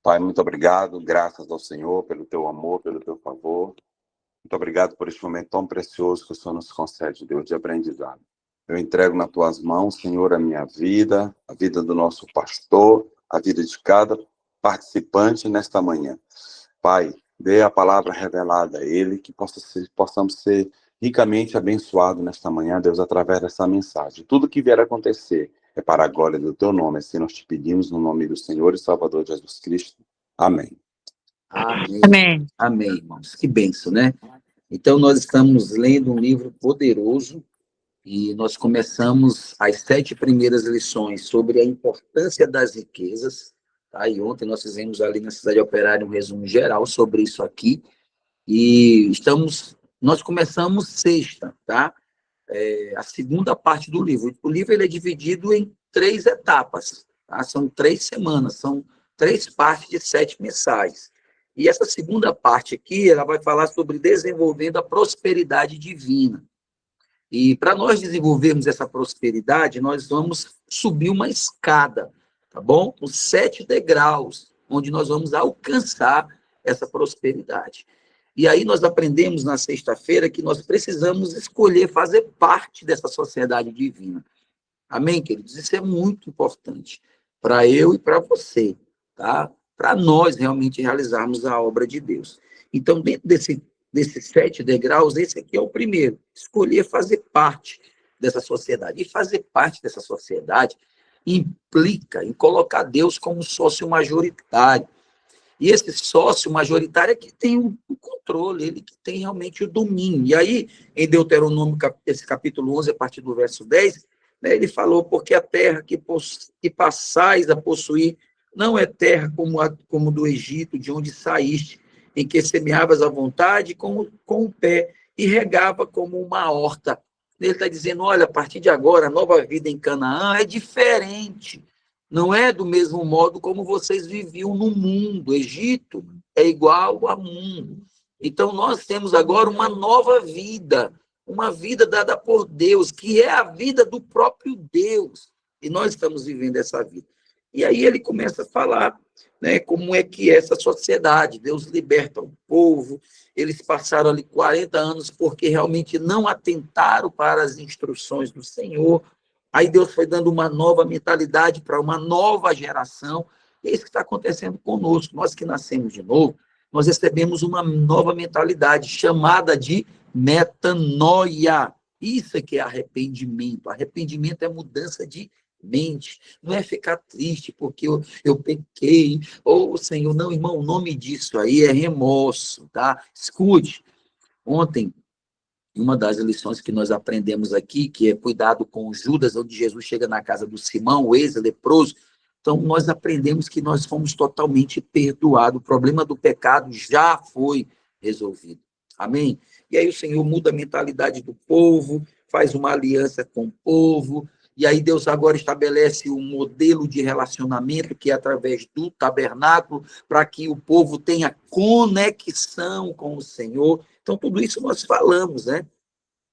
Pai, muito obrigado, graças ao Senhor pelo teu amor, pelo teu favor. Muito obrigado por este momento tão precioso que o Senhor nos concede, Deus, de aprendizado. Eu entrego nas tuas mãos, Senhor, a minha vida, a vida do nosso pastor, a vida de cada participante nesta manhã. Pai, dê a palavra revelada a ele, que possamos ser ricamente abençoados nesta manhã, Deus, através dessa mensagem. Tudo que vier a acontecer é para a glória do teu nome, assim nós te pedimos no nome do Senhor e Salvador Jesus Cristo. Amém. Amém. Amém. Amém, irmãos. Que bênção, né? Então, nós estamos lendo um livro poderoso e nós começamos as 7 primeiras lições sobre a importância das riquezas, tá? E ontem nós fizemos ali na Cidade Operária um resumo geral sobre isso aqui e nós começamos sexta, tá? A segunda parte do livro. O livro ele é dividido em 3 etapas, tá? São 3 semanas, são 3 partes de 7 mensagens. E essa segunda parte aqui, ela vai falar sobre desenvolvendo a prosperidade divina. E para nós desenvolvermos essa prosperidade, nós vamos subir uma escada, tá bom? Os 7 degraus, onde nós vamos alcançar essa prosperidade. E aí nós aprendemos na sexta-feira que nós precisamos escolher fazer parte dessa sociedade divina. Amém, queridos? Isso é muito importante para eu e para você, tá? Para nós realmente realizarmos a obra de Deus. Então, dentro desses 7 degraus, esse aqui é o primeiro, escolher fazer parte dessa sociedade. E fazer parte dessa sociedade implica em colocar Deus como sócio majoritário. E esse sócio majoritário é que tem o controle, ele que tem realmente o domínio. E aí, em Deuteronômio, esse capítulo 11, a partir do verso 10, né, ele falou, porque a terra que passais a possuir não é terra como do Egito, de onde saíste, em que semeavas à vontade com o pé e regava como uma horta. Ele está dizendo, olha, a partir de agora, a nova vida em Canaã é diferente. Não é do mesmo modo como vocês viviam no mundo. O Egito é igual a mundo. Então, nós temos agora uma nova vida, uma vida dada por Deus, que é a vida do próprio Deus. E nós estamos vivendo essa vida. E aí ele começa a falar, né, como é que é essa sociedade. Deus liberta o povo, eles passaram ali 40 anos porque realmente não atentaram para as instruções do Senhor. Aí Deus foi dando uma nova mentalidade para uma nova geração. E é isso que está acontecendo conosco. Nós que nascemos de novo, nós recebemos uma nova mentalidade chamada de metanoia. Isso é que é arrependimento. Arrependimento é mudança de mente. Não é ficar triste porque eu pequei. Ou, Senhor, não, irmão, o nome disso aí é remorso, tá? Escute, ontem, uma das lições que nós aprendemos aqui, que é cuidado com Judas, onde Jesus chega na casa do Simão, o ex-leproso. Então, nós aprendemos que nós fomos totalmente perdoados. O problema do pecado já foi resolvido. Amém? E aí o Senhor muda a mentalidade do povo, faz uma aliança com o povo, e aí Deus agora estabelece um modelo de relacionamento, que é através do tabernáculo, para que o povo tenha conexão com o Senhor. Então, tudo isso nós falamos, né?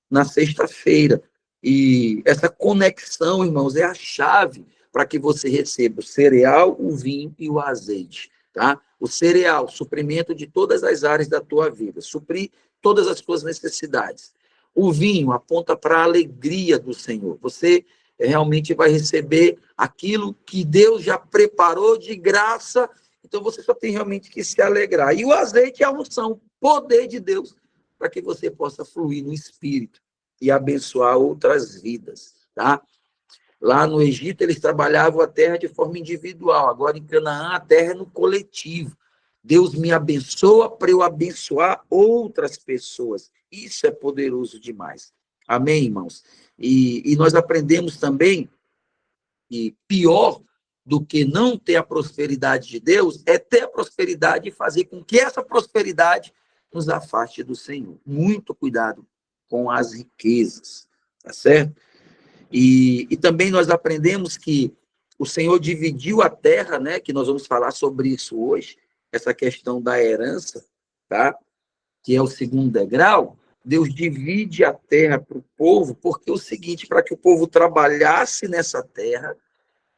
Na sexta-feira. E essa conexão, irmãos, é a chave para que você receba o cereal, o vinho e o azeite, tá? O cereal, suprimento de todas as áreas da tua vida, suprir todas as tuas necessidades. O vinho aponta para a alegria do Senhor. Você realmente vai receber aquilo que Deus já preparou de graça, então você só tem realmente que se alegrar. E o azeite é a unção, o poder de Deus, para que você possa fluir no Espírito e abençoar outras vidas, tá? Lá no Egito, eles trabalhavam a terra de forma individual. Agora, em Canaã, a terra é no coletivo. Deus me abençoa para eu abençoar outras pessoas. Isso é poderoso demais. Amém, irmãos? E nós aprendemos também que pior do que não ter a prosperidade de Deus é ter a prosperidade e fazer com que essa prosperidade nos afaste do Senhor. Muito cuidado com as riquezas, tá certo? E também nós aprendemos que o Senhor dividiu a terra, né? Que nós vamos falar sobre isso hoje, essa questão da herança, tá? Que é o segundo degrau. Deus divide a terra para o povo, porque é o seguinte, para que o povo trabalhasse nessa terra,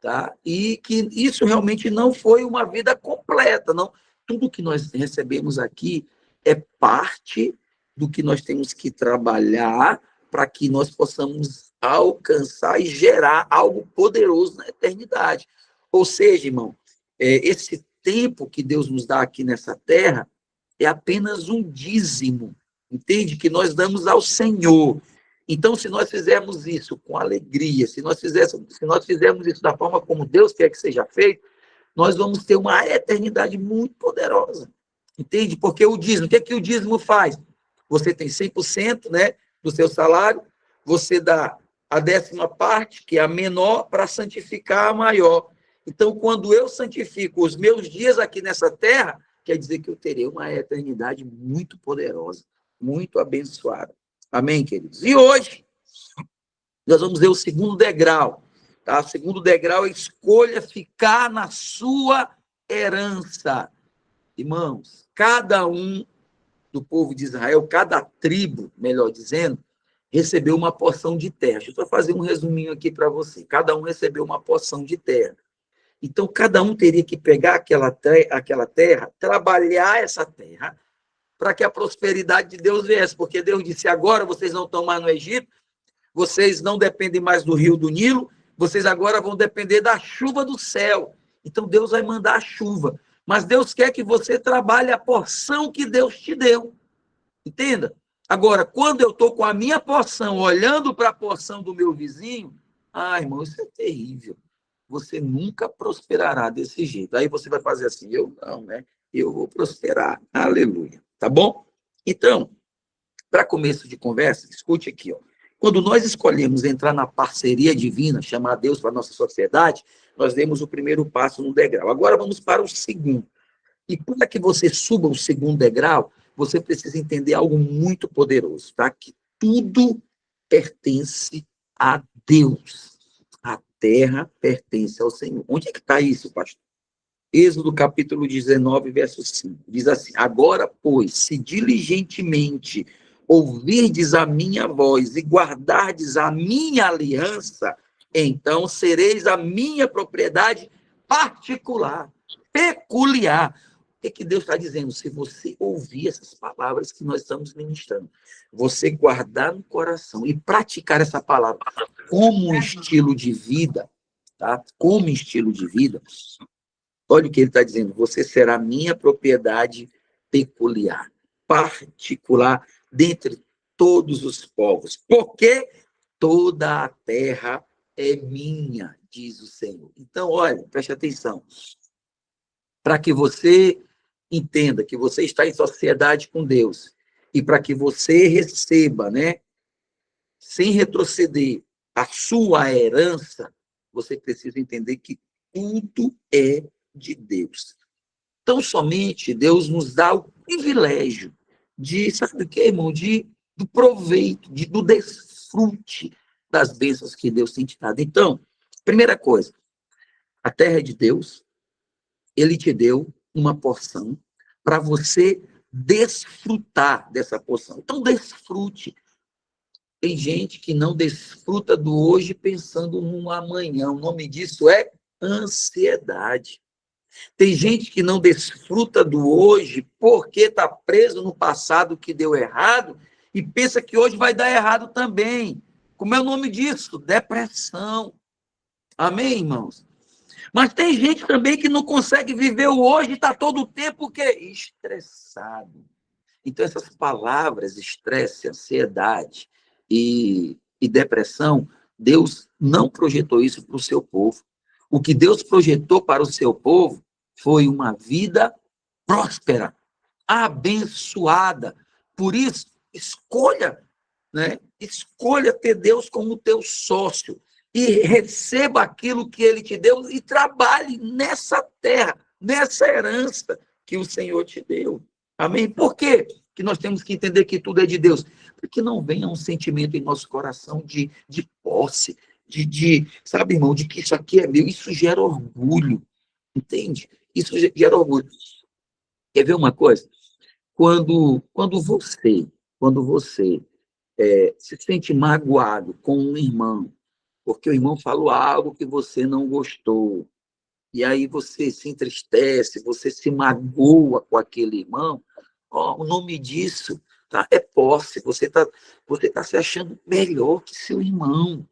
tá? E que isso realmente não foi uma vida completa, não. Tudo que nós recebemos aqui é parte do que nós temos que trabalhar para que nós possamos alcançar e gerar algo poderoso na eternidade. Ou seja, irmão, esse tempo que Deus nos dá aqui nessa terra é apenas um dízimo, entende? Que nós damos ao Senhor. Então, se nós fizermos isso com alegria, se nós fizermos isso da forma como Deus quer que seja feito, nós vamos ter uma eternidade muito poderosa. Entende? Porque o dízimo, o que é que o dízimo faz? Você tem 100%, né, do seu salário, você dá a 10ª parte, que é a menor, para santificar a maior. Então, quando eu santifico os meus dias aqui nessa terra, quer dizer que eu terei uma eternidade muito poderosa, muito abençoada. Amém, queridos? E hoje, nós vamos ver o segundo degrau. Tá? O segundo degrau é escolha ficar na sua herança. Irmãos, cada um do povo de Israel, cada tribo, melhor dizendo, recebeu uma porção de terra. Deixa eu só fazer um resuminho aqui para você. Cada um recebeu uma porção de terra. Então, cada um teria que pegar aquela terra, trabalhar essa terra, para que a prosperidade de Deus viesse. Porque Deus disse, agora vocês não estão mais no Egito, vocês não dependem mais do rio do Nilo, vocês agora vão depender da chuva do céu. Então, Deus vai mandar a chuva. Mas Deus quer que você trabalhe a porção que Deus te deu. Entenda? Agora, quando eu estou com a minha porção, olhando para a porção do meu vizinho, irmão, isso é terrível. Você nunca prosperará desse jeito. Aí você vai fazer assim, eu não, né? Eu vou prosperar. Aleluia. Tá bom? Então, para começo de conversa, escute aqui, ó. Quando nós escolhemos entrar na parceria divina, chamar Deus para a nossa sociedade, nós demos o primeiro passo no degrau. Agora vamos para o segundo. E para que você suba o segundo degrau, você precisa entender algo muito poderoso, tá? Que tudo pertence a Deus. A terra pertence ao Senhor. Onde é que está isso, pastor? Êxodo capítulo 19, verso 5. Diz assim, agora, pois, se diligentemente ouvirdes a minha voz e guardardes a minha aliança, então sereis a minha propriedade particular, peculiar. O que Deus está dizendo? Se você ouvir essas palavras que nós estamos ministrando, você guardar no coração e praticar essa palavra como um estilo de vida, tá? Como estilo de vida, olha o que ele está dizendo, você será minha propriedade peculiar, particular, dentre todos os povos, porque toda a terra é minha, diz o Senhor. Então, olha, preste atenção, para que você entenda que você está em sociedade com Deus e para que você receba, né, sem retroceder, a sua herança, você precisa entender que tudo é de Deus. Então, somente Deus nos dá o privilégio de, sabe o que, irmão? Do proveito, do desfrute das bênçãos que Deus tem te dado. Então, primeira coisa, a terra é de Deus, Ele te deu uma porção para você desfrutar dessa porção. Então, desfrute. Tem gente que não desfruta do hoje pensando no amanhã. O nome disso é ansiedade. Tem gente que não desfruta do hoje porque está preso no passado que deu errado e pensa que hoje vai dar errado também. Como é o nome disso? Depressão. Amém, irmãos? Mas tem gente também que não consegue viver o hoje e está todo o tempo estressado. Então, essas palavras, estresse, ansiedade e depressão, Deus não projetou isso para o seu povo. O que Deus projetou para o seu povo foi uma vida próspera, abençoada. Por isso, escolha, né? Escolha ter Deus como teu sócio e receba aquilo que Ele te deu e trabalhe nessa terra, nessa herança que o Senhor te deu. Amém? Por quê que nós temos que entender que tudo é de Deus? Para que não venha um sentimento em nosso coração de posse, sabe, irmão, de que isso aqui é meu. Isso gera orgulho, entende? Isso gera orgulho. Quer ver uma coisa? Quando você se sente magoado com um irmão, porque o irmão falou algo que você não gostou. E aí você se entristece, você se magoa com aquele irmão. Ó, o nome disso, tá, é posse. Você tá se achando melhor que seu irmão.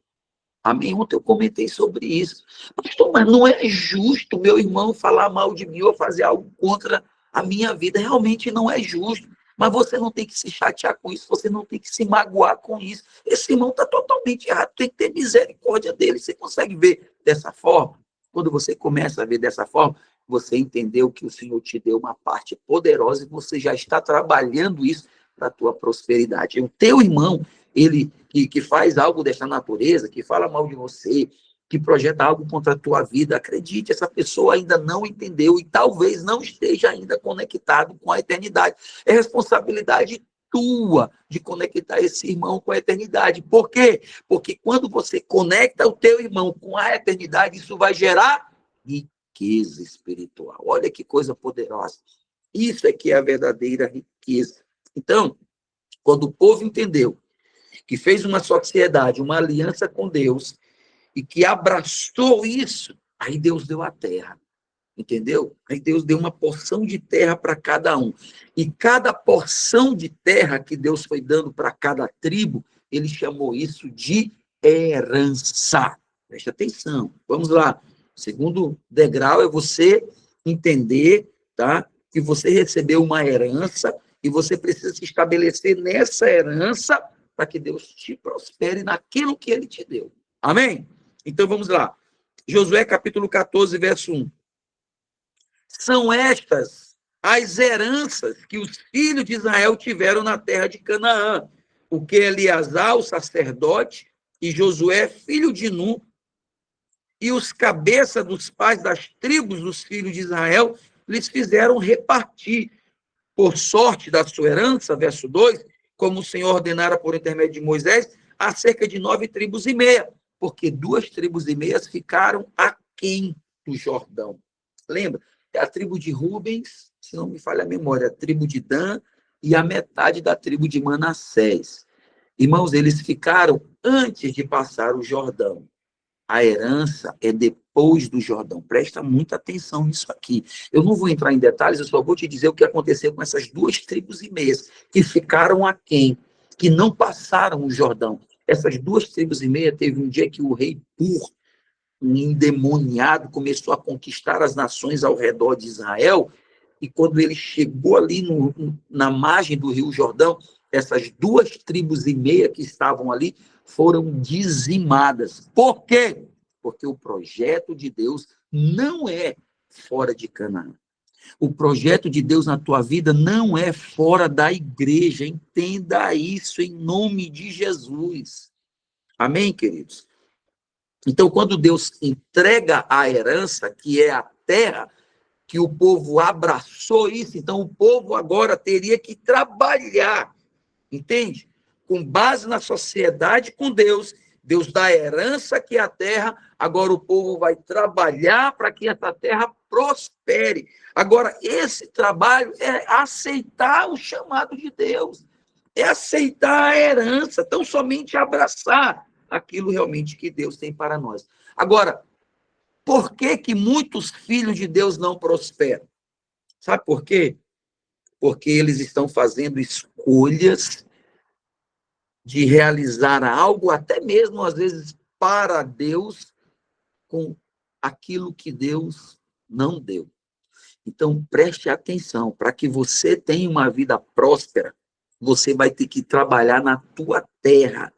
Amém? Ontem eu comentei sobre isso. Pastor, mas não é justo meu irmão falar mal de mim ou fazer algo contra a minha vida. Realmente não é justo. Mas você não tem que se chatear com isso, você não tem que se magoar com isso. Esse irmão está totalmente errado, tem que ter misericórdia dele. Você consegue ver dessa forma? Quando você começa a ver dessa forma, você entendeu que o Senhor te deu uma parte poderosa e você já está trabalhando isso para a tua prosperidade. O teu irmão, ele que faz algo dessa natureza, que fala mal de você, que projeta algo contra a tua vida, acredite, essa pessoa ainda não entendeu e talvez não esteja ainda conectado com a eternidade. É responsabilidade tua de conectar esse irmão com a eternidade. Por quê? Porque quando você conecta o teu irmão com a eternidade, isso vai gerar riqueza espiritual. Olha que coisa poderosa. Isso é que é a verdadeira riqueza. Então, quando o povo entendeu que fez uma sociedade, uma aliança com Deus, e que abraçou isso, aí Deus deu a terra, entendeu? Aí Deus deu uma porção de terra para cada um. E cada porção de terra que Deus foi dando para cada tribo, ele chamou isso de herança. Preste atenção. Vamos lá. O segundo degrau é você entender, tá? Que você recebeu uma herança e você precisa se estabelecer nessa herança para que Deus te prospere naquilo que ele te deu. Amém? Então vamos lá. Josué capítulo 14, verso 1. São estas as heranças que os filhos de Israel tiveram na terra de Canaã, o que Eleazar, o sacerdote, e Josué, filho de Nun, e os cabeças dos pais das tribos dos filhos de Israel, lhes fizeram repartir, por sorte da sua herança, verso 2, como o Senhor ordenara por intermédio de Moisés, a cerca de 9 tribos e meia, porque 2 tribos e meias ficaram aquém do Jordão. Lembra? É a tribo de Rubens, se não me falha a memória, a tribo de Dan e a metade da tribo de Manassés. Irmãos, eles ficaram antes de passar o Jordão. A herança é depois do Jordão. Presta muita atenção nisso aqui. Eu não vou entrar em detalhes, eu só vou te dizer o que aconteceu com essas 2 tribos e meias, que ficaram aquém, que não passaram o Jordão. Essas 2 tribos e meia, teve um dia que o rei Pur, um endemoniado, começou a conquistar as nações ao redor de Israel, e quando ele chegou ali na margem do rio Jordão, essas 2 tribos e meia que estavam ali foram dizimadas. Por quê? Porque o projeto de Deus não é fora de Canaã. O projeto de Deus na tua vida não é fora da igreja. Entenda isso em nome de Jesus. Amém, queridos? Então, quando Deus entrega a herança, que é a terra, que o povo abraçou isso, então o povo agora teria que trabalhar, entende? Com base na sociedade com Deus, Deus dá a herança que é a terra, agora o povo vai trabalhar para que essa terra prospere. Agora, esse trabalho é aceitar o chamado de Deus, é aceitar a herança, tão somente abraçar aquilo realmente que Deus tem para nós. Agora, por que que muitos filhos de Deus não prosperam? Sabe por quê? Porque eles estão fazendo escolhas de realizar algo, até mesmo às vezes para Deus, com aquilo que Deus não deu. Então, preste atenção, para que você tenha uma vida próspera, você vai ter que trabalhar na tua terra.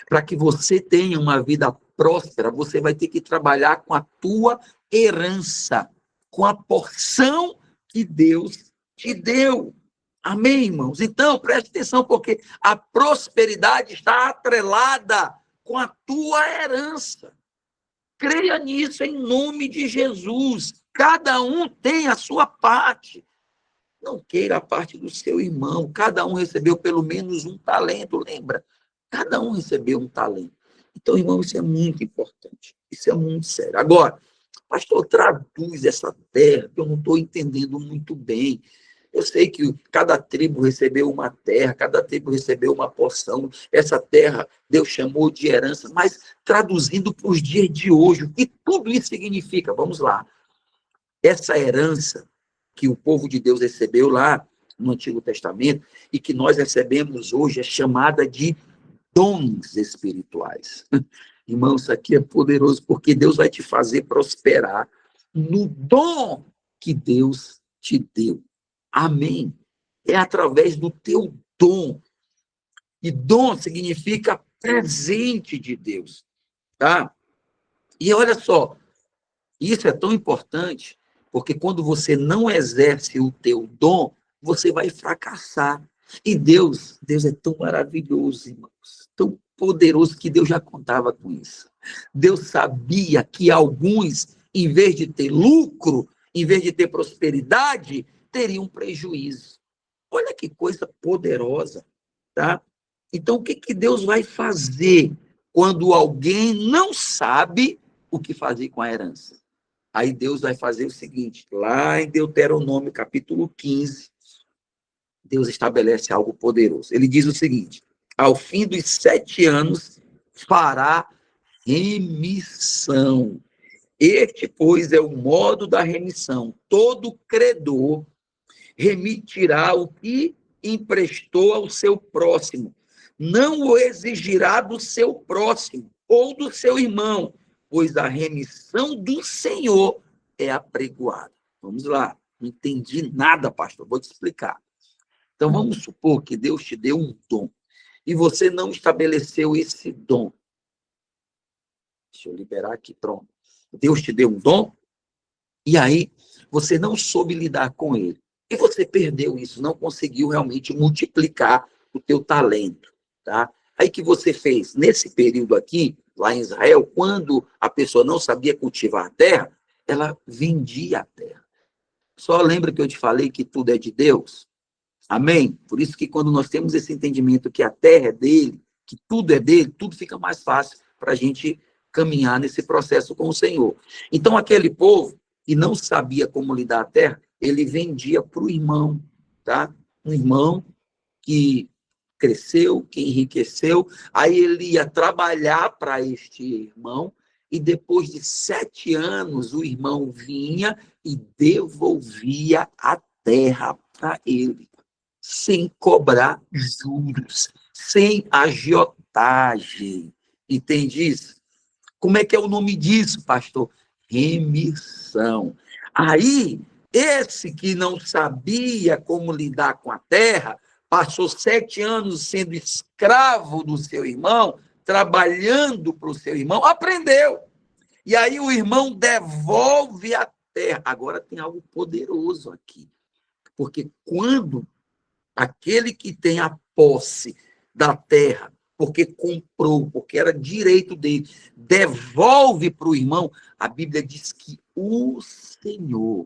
Para que você tenha uma vida próspera, você vai ter que trabalhar com a tua herança, com a porção que Deus te deu. Amém, irmãos? Então, preste atenção, porque a prosperidade está atrelada com a tua herança. Creia nisso em nome de Jesus. Cada um tem a sua parte. Não queira a parte do seu irmão. Cada um recebeu pelo menos um talento, lembra? Cada um recebeu um talento. Então, irmão, isso é muito importante. Isso é muito sério. Agora, pastor, traduz essa terra, que eu não estou entendendo muito bem. Eu sei que cada tribo recebeu uma terra, cada tribo recebeu uma porção. Essa terra Deus chamou de herança, mas traduzindo para os dias de hoje, o que tudo isso significa? Vamos lá. Essa herança que o povo de Deus recebeu lá no Antigo Testamento e que nós recebemos hoje é chamada de dons espirituais. Irmão, isso aqui é poderoso, porque Deus vai te fazer prosperar no dom que Deus te deu. Amém. É através do teu dom. E dom significa presente de Deus, tá? E olha só, isso é tão importante, porque quando você não exerce o teu dom, você vai fracassar. E Deus é tão maravilhoso, irmãos, tão poderoso que Deus já contava com isso. Deus sabia que alguns, em vez de ter lucro, em vez de ter prosperidade, teriam prejuízo. Olha que coisa poderosa, tá? Então, o que Deus vai fazer quando alguém não sabe o que fazer com a herança? Aí Deus vai fazer o seguinte, lá em Deuteronômio, capítulo 15, Deus estabelece algo poderoso. Ele diz o seguinte, ao fim dos 7 anos, fará remissão. Este, pois, é o modo da remissão. Todo credor remitirá o que emprestou ao seu próximo. Não o exigirá do seu próximo ou do seu irmão, pois a remissão do Senhor é apregoada. Vamos lá. Não entendi nada, pastor. Vou te explicar. Então, vamos supor que Deus te deu um dom e você não estabeleceu esse dom. Deixa eu liberar aqui, pronto. Deus te deu um dom e aí você não soube lidar com ele. E você perdeu isso, não conseguiu realmente multiplicar o teu talento, tá? Aí que você fez, nesse período aqui, lá em Israel, quando a pessoa não sabia cultivar a terra, ela vendia a terra. Só lembra que eu te falei que tudo é de Deus? Amém? Por isso que quando nós temos esse entendimento que a terra é dele, que tudo é dele, tudo fica mais fácil para a gente caminhar nesse processo com o Senhor. Então, aquele povo que não sabia como lidar a terra, ele vendia para o irmão, tá? Um irmão que cresceu, que enriqueceu, aí ele ia trabalhar para este irmão, e depois de 7 anos, o irmão vinha e devolvia a terra para ele, sem cobrar juros, sem agiotagem. Entende isso? Como é que é o nome disso, pastor? Remissão. Aí, esse que não sabia como lidar com a terra, passou 7 anos sendo escravo do seu irmão, trabalhando para o seu irmão, aprendeu. E aí o irmão devolve a terra. Agora tem algo poderoso aqui. Porque quando aquele que tem a posse da terra, porque comprou, porque era direito dele, devolve para o irmão, a Bíblia diz que o Senhor,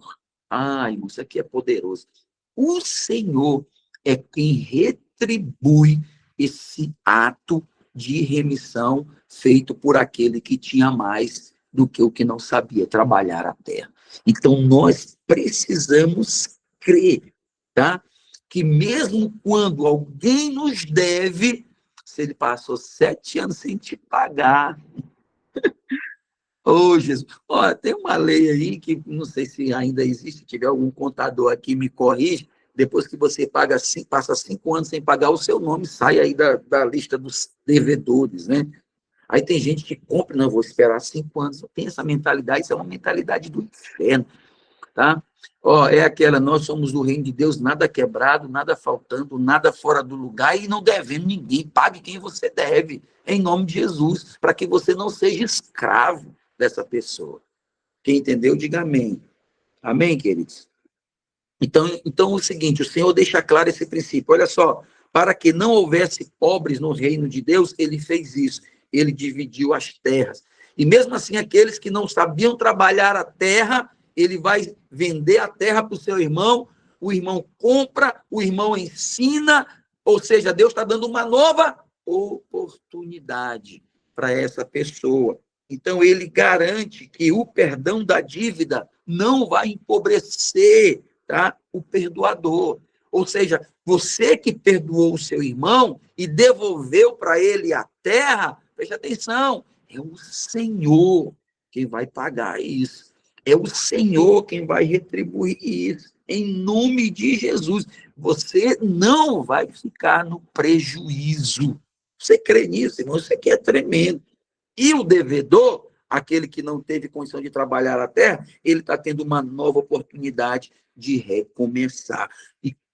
irmão, isso aqui é poderoso, o Senhor é quem retribui esse ato de remissão feito por aquele que tinha mais do que o que não sabia trabalhar a terra. Então, nós precisamos crer, tá? Que mesmo quando alguém nos deve, se ele passou 7 anos sem te pagar. Ô, Jesus. Ó, tem uma lei aí que não sei se ainda existe, se tiver algum contador aqui, me corrige. Depois que você passa 5 anos sem pagar, o seu nome sai aí da lista dos devedores, né? Aí tem gente que compra, não, vou esperar 5 anos. Tem essa mentalidade, isso é uma mentalidade do inferno, tá? É aquela, nós somos do reino de Deus, nada quebrado, nada faltando, nada fora do lugar e não devendo ninguém. Pague quem você deve, em nome de Jesus, para que você não seja escravo dessa pessoa. Quem entendeu, diga amém. Amém, queridos? Então é o seguinte, o Senhor deixa claro esse princípio. Olha só, para que não houvesse pobres no reino de Deus, ele fez isso. Ele dividiu as terras. E mesmo assim, aqueles que não sabiam trabalhar a terra, ele vai vender a terra para o seu irmão, o irmão compra, o irmão ensina, ou seja, Deus está dando uma nova oportunidade para essa pessoa. Então, ele garante que o perdão da dívida não vai empobrecer tá? O perdoador. Ou seja, você que perdoou o seu irmão e devolveu para ele a terra, preste atenção, é o Senhor quem vai pagar isso. É o Senhor quem vai retribuir isso. Em nome de Jesus. Você não vai ficar no prejuízo. Você crê nisso, irmão? Isso aqui é tremendo. E o devedor, aquele que não teve condição de trabalhar a terra, ele está tendo uma nova oportunidade de recomeçar.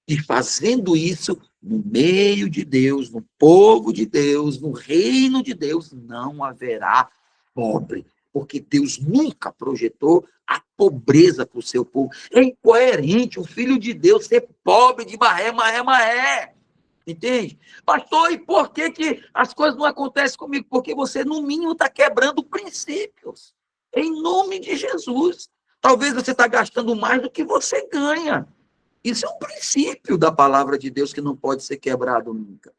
E fazendo isso no meio de Deus, no povo de Deus, no reino de Deus, não haverá pobre, porque Deus nunca projetou a pobreza para o seu povo. É incoerente o filho de Deus ser pobre de maré. Entende? Pastor, e por que as coisas não acontecem comigo? Porque você, no mínimo, está quebrando princípios. Em nome de Jesus. Talvez você está gastando mais do que você ganha. Isso é um princípio da palavra de Deus que não pode ser quebrado nunca.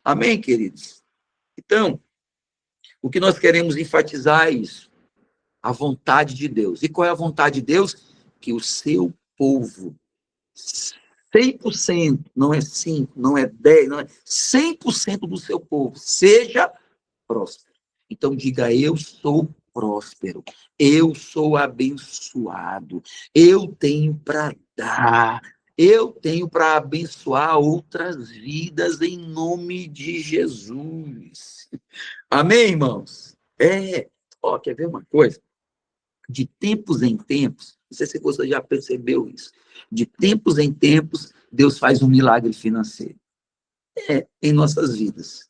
Amém, queridos? Então, o que nós queremos enfatizar é isso. A vontade de Deus. E qual é a vontade de Deus? Que o seu povo, 100%, não é 5%, não é 10%, não é 100% do seu povo, seja próspero. Então, diga, eu sou próspero, eu sou abençoado, eu tenho para dar, eu tenho para abençoar outras vidas em nome de Jesus. Amém, irmãos? Quer ver uma coisa? De tempos em tempos, não sei se você já percebeu isso, de tempos em tempos, Deus faz um milagre financeiro. Em nossas vidas.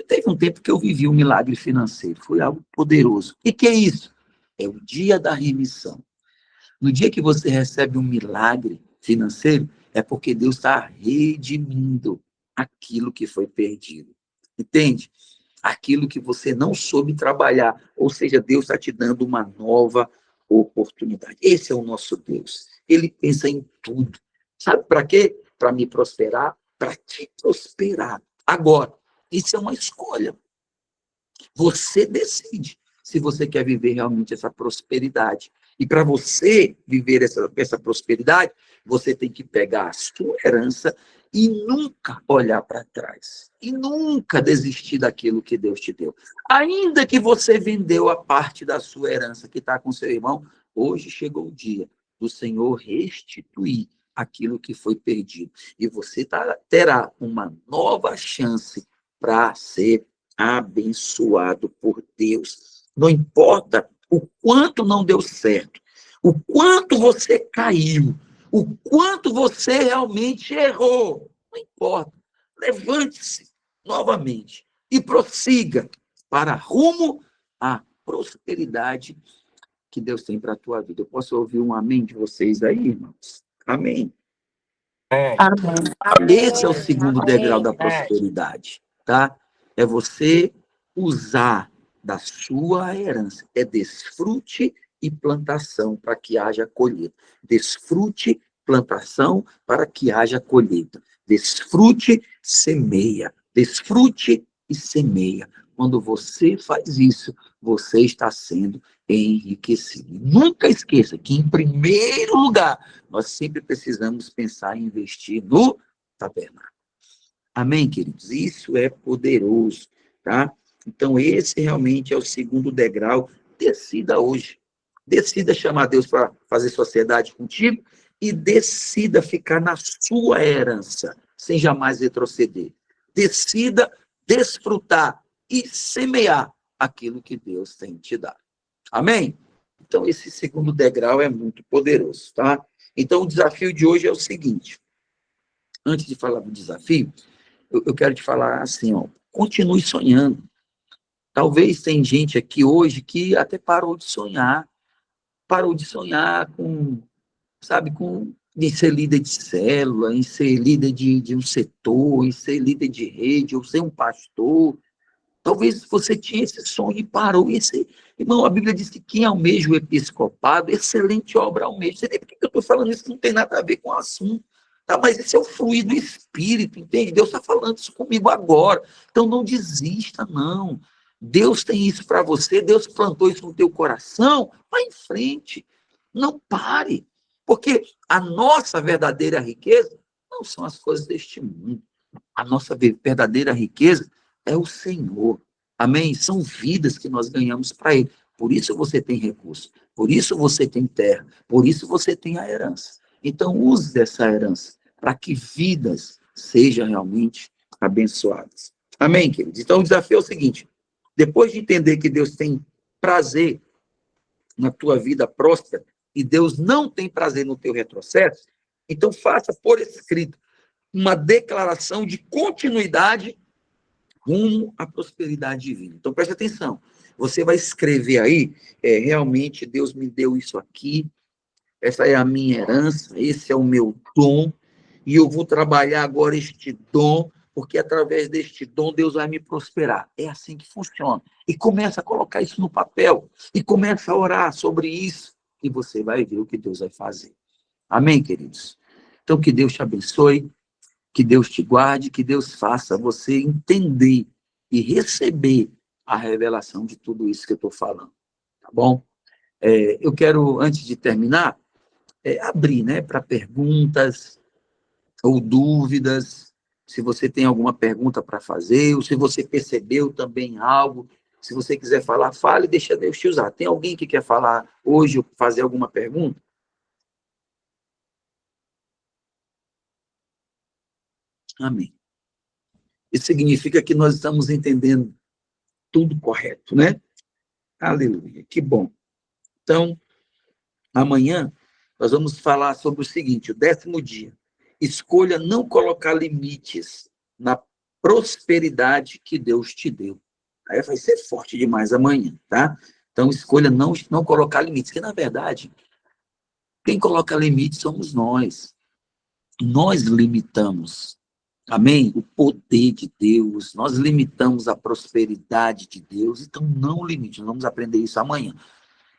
Teve um tempo que eu vivi um milagre financeiro, foi algo poderoso. E que é isso? É o dia da remissão. No dia que você recebe um milagre financeiro, é porque Deus está redimindo aquilo que foi perdido. Entende? Aquilo que você não soube trabalhar. Ou seja, Deus está te dando uma nova oportunidade. Esse é o nosso Deus. Ele pensa em tudo. Sabe para quê? Para me prosperar, para te prosperar. Agora, isso é uma escolha. Você decide se você quer viver realmente essa prosperidade. E para você viver essa prosperidade, você tem que pegar a sua herança e nunca olhar para trás. E nunca desistir daquilo que Deus te deu. Ainda que você vendeu a parte da sua herança que está com seu irmão, hoje chegou o dia do Senhor restituir aquilo que foi perdido. E você terá uma nova chance para ser abençoado por Deus. Não importa o quanto não deu certo, o quanto você caiu, o quanto você realmente errou. Não importa. Levante-se novamente e prossiga para rumo à prosperidade que Deus tem para a tua vida. Eu posso ouvir um amém de vocês aí, irmãos? Amém. Amém. Esse é o segundo degrau da prosperidade, tá? É você usar da sua herança. É desfrute e plantação para que haja colheita. Desfrute, plantação para que haja colheita. Desfrute, semeia. Desfrute e semeia. Quando você faz isso, você está sendo enriquecido. Nunca esqueça que, em primeiro lugar, nós sempre precisamos pensar em investir no tabernáculo. Amém, queridos? Isso é poderoso, tá? Então, esse realmente é o segundo degrau. Decida hoje. Decida chamar Deus para fazer sociedade contigo e decida ficar na sua herança, sem jamais retroceder. Decida desfrutar e semear aquilo que Deus tem te dado. Amém? Então, esse segundo degrau é muito poderoso, tá? Então, o desafio de hoje é o seguinte. Antes de falar do desafio, eu quero te falar assim, ó, continue sonhando. Talvez tem gente aqui hoje que até parou de sonhar com, sabe, em ser líder de célula, em ser líder de um setor, em ser líder de rede, ou ser um pastor. Talvez você tinha esse sonho e parou. Irmão, a Bíblia diz que quem almeja o episcopado, excelente obra almeja. Você nem por que eu estou falando isso? Não tem nada a ver com o assunto. Tá? Mas esse é o fluir do Espírito, entende? Deus está falando isso comigo agora. Então não desista, não. Deus tem isso para você, Deus plantou isso no teu coração. Vá em frente. Não pare. Porque a nossa verdadeira riqueza não são as coisas deste mundo. A nossa verdadeira riqueza é o Senhor. Amém? São vidas que nós ganhamos para Ele. Por isso você tem recurso. Por isso você tem terra. Por isso você tem a herança. Então, use dessa herança para que vidas sejam realmente abençoadas. Amém, queridos? Então, o desafio é o seguinte: depois de entender que Deus tem prazer na tua vida próspera e Deus não tem prazer no teu retrocesso, então faça por escrito uma declaração de continuidade rumo à prosperidade divina. Então, preste atenção. Você vai escrever aí, realmente Deus me deu isso aqui, essa é a minha herança, esse é o meu dom, e eu vou trabalhar agora este dom, porque através deste dom Deus vai me prosperar. É assim que funciona. E começa a colocar isso no papel, e começa a orar sobre isso, e você vai ver o que Deus vai fazer. Amém, queridos? Então, que Deus te abençoe, que Deus te guarde, que Deus faça você entender e receber a revelação de tudo isso que eu estou falando, tá bom? Eu quero, antes de terminar, abrir, né, para perguntas ou dúvidas, se você tem alguma pergunta para fazer, ou se você percebeu também algo, se você quiser falar, fale, deixa Deus te usar. Tem alguém que quer falar hoje ou fazer alguma pergunta? Amém. Isso significa que nós estamos entendendo tudo correto, né? Aleluia, que bom. Então, amanhã nós vamos falar sobre o seguinte, o 10º dia. Escolha não colocar limites na prosperidade que Deus te deu. Aí vai ser forte demais amanhã, tá? Então, escolha não colocar limites, que, na verdade, quem coloca limites somos nós. Nós limitamos, amém? O poder de Deus, nós limitamos a prosperidade de Deus, então não limite, nós vamos aprender isso amanhã.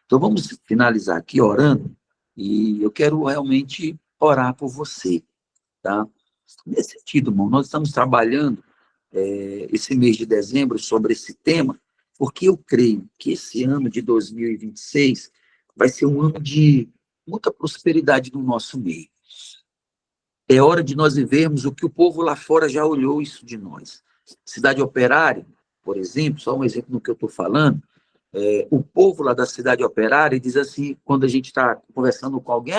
Então, vamos finalizar aqui orando, e eu quero realmente orar por você, tá? Nesse sentido, irmão, nós estamos trabalhando esse mês de dezembro sobre esse tema, porque eu creio que esse ano de 2026 vai ser um ano de muita prosperidade no nosso meio. É hora de nós vivermos o que o povo lá fora já olhou isso de nós. Cidade Operária, por exemplo, só um exemplo do que eu estou falando, o povo lá da Cidade Operária diz assim, quando a gente está conversando com alguém,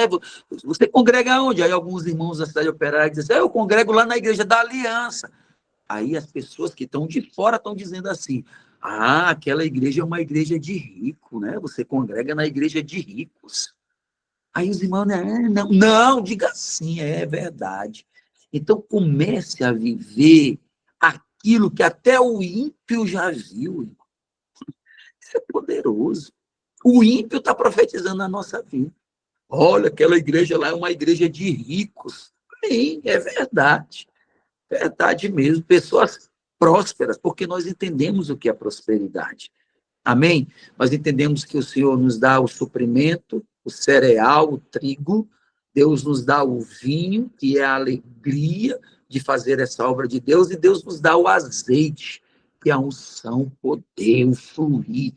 você congrega onde? Aí alguns irmãos da Cidade Operária dizem, eu congrego lá na Igreja da Aliança. Aí as pessoas que estão de fora estão dizendo assim, aquela igreja é uma igreja de rico, né? Você congrega na igreja de ricos. Aí os irmãos, não, diga assim, é verdade. Então comece a viver aquilo que até o ímpio já viu, irmão. Isso é poderoso. O ímpio está profetizando na nossa vida. Olha, aquela igreja lá é uma igreja de ricos. Sim, é verdade. Verdade mesmo. Pessoas prósperas, porque nós entendemos o que é prosperidade. Amém? Nós entendemos que o Senhor nos dá o suprimento, o cereal, o trigo. Deus nos dá o vinho, que é a alegria de fazer essa obra de Deus. E Deus nos dá o azeite, que é a unção, o poder, o fluir.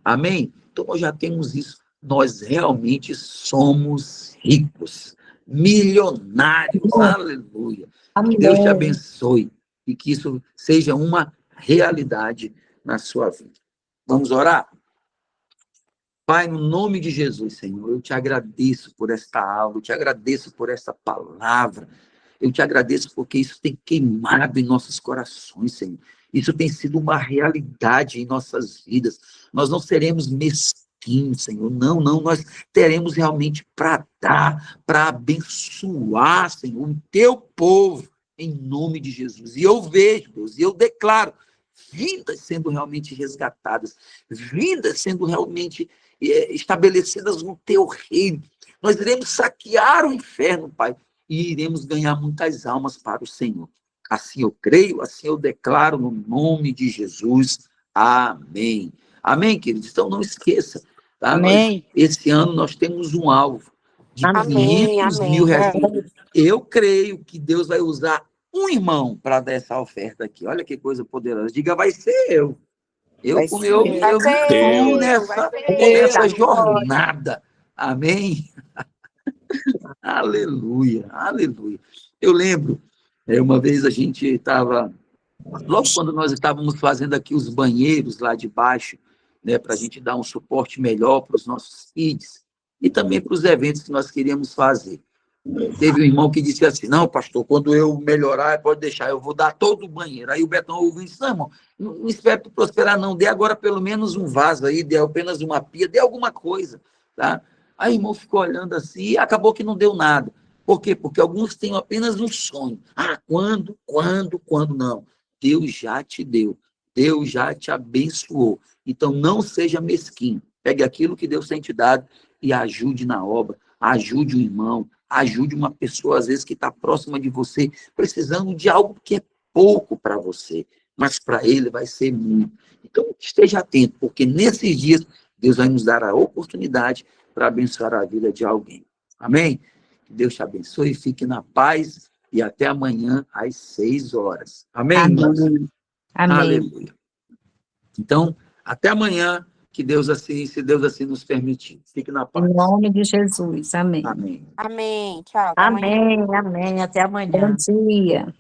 Amém? Então, nós já temos isso. Nós realmente somos ricos, milionários. Aleluia. Amém. Que Deus te abençoe e que isso seja uma realidade na sua vida. Vamos orar? Pai, no nome de Jesus, Senhor, eu te agradeço por esta aula, eu te agradeço por esta palavra, eu te agradeço porque isso tem queimado em nossos corações, Senhor. Isso tem sido uma realidade em nossas vidas. Nós não seremos mesquinhos, Senhor. Não, nós teremos realmente para dar, para abençoar, Senhor, o teu povo, em nome de Jesus. E eu vejo, Deus, e eu declaro, vidas sendo realmente resgatadas, vidas sendo realmente estabelecidas no teu reino. Nós iremos saquear o inferno, Pai, e iremos ganhar muitas almas para o Senhor. Assim eu creio, assim eu declaro no nome de Jesus. Amém. Amém, queridos? Então não esqueça, tá? Amém. Esse ano nós temos um alvo de Amém, 500 amém. mil reais. Eu creio que Deus vai usar um irmão para dar essa oferta aqui. Olha que coisa poderosa. Diga, vai ser eu. Eu Vai ser nessa eu. jornada. Amém? Aleluia, aleluia. Eu lembro, uma vez a gente estava, logo quando nós estávamos fazendo aqui os banheiros lá de baixo, né, para a gente dar um suporte melhor para os nossos kids e também para os eventos que nós queríamos fazer. Teve um irmão que disse assim, não, pastor, quando eu melhorar, pode deixar, eu vou dar todo o banheiro. Aí o Betão ouviu e disse, não, irmão, não espere tu prosperar, não, dê agora pelo menos um vaso aí, dê apenas uma pia, dê alguma coisa, tá? Aí o irmão ficou olhando assim e acabou que não deu nada. Por quê? Porque alguns têm apenas um sonho. Ah, quando? Não. Deus já te deu. Deus já te abençoou. Então, não seja mesquinho. Pegue aquilo que Deus tem te dado e ajude na obra. Ajude o irmão. Ajude uma pessoa, às vezes, que está próxima de você, precisando de algo que é pouco para você, mas para ele vai ser muito. Então, esteja atento, porque nesses dias, Deus vai nos dar a oportunidade para abençoar a vida de alguém. Amém? Que Deus te abençoe, fique na paz e até amanhã às 6 horas. Amém, irmãos? Amém. Amém. Aleluia. Então, até amanhã, que Deus assim, se Deus assim nos permitir. Fique na paz. Em nome de Jesus. Amém. Amém. Amém. Tchau. Até amanhã. Amém, amém. Até amanhã. Bom dia.